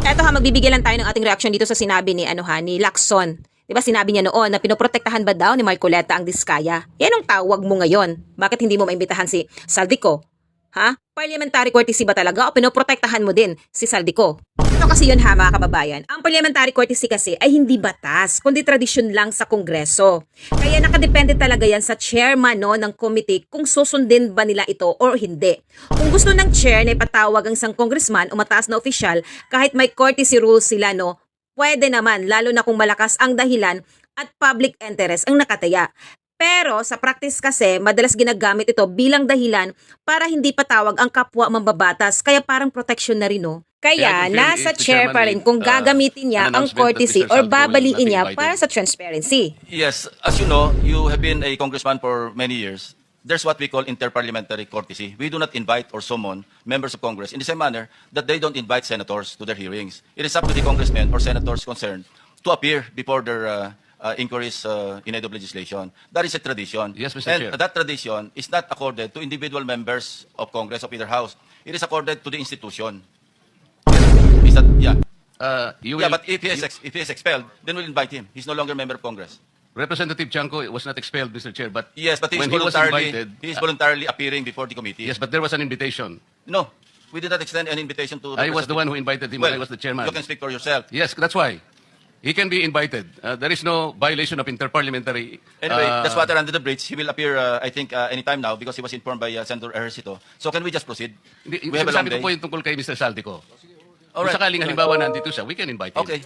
Eto ha, magbibigay lang tayo ng ating reaksyon dito sa sinabi ni ni Lacson. 'Di ba sinabi niya noon na pinoprotektahan ba daw ni Marcoleta ang Diskaya? Yan ang tawag mo ngayon. Bakit hindi mo maimbitahan si Saldico? Ha? Parliamentary courtesy ba talaga o pinoprotektahan mo din si Saldico? Ito kasi yun ha mga kababayan. Ang parliamentary courtesy kasi ay hindi batas, kundi tradisyon lang sa Kongreso. Kaya nakadepende talaga yan sa chairman ng committee kung susundin ba nila ito or hindi. Kung gusto ng chair na ipatawag ang isang congressman o mataas na opisyal, kahit may courtesy rules sila pwede naman, lalo na kung malakas ang dahilan at public interest ang nakataya. Pero sa practice kasi, madalas ginagamit ito bilang dahilan para hindi patawag ang kapwa mambabatas. Kaya parang protection na rin, no? Kaya nasa chair pa rin kung gagamitin niya ang courtesy or babaliin niya para sa transparency. Yes, as you know, you have been a congressman for many years. There's what we call interparliamentary courtesy. We do not invite or summon members of Congress in the same manner that they don't invite senators to their hearings. It is up to the congressmen or senators concerned to appear before their inquiries in aid of legislation. That is a tradition. Yes, Mr. And Chair. that tradition is not accorded to individual members of Congress of either house. It is accorded to the institution. Is that, yeah. You Yeah, will, but if he is expelled, then we'll invite him. He's no longer a member of Congress. Representative Chanco was not expelled, Mr. Chair, but Yes, but when he was invited, he is voluntarily appearing before the committee. yes, but there was an invitation. No, we did not extend an invitation to. I was the one who invited him. Well, I was the chairman. You can speak for yourself. Yes, that's why. He can be invited. There is no violation of interparliamentary. Anyway, that's water under the bridge. He will appear, I think, anytime now because he was informed by Senator Ejercito. So can we just proceed? We have a long Sinasabi ko day. po yung tungkol kay Mr. Saldico. Kung Alright. sakaling halimbawa nandito siya, we can invite him. Okay.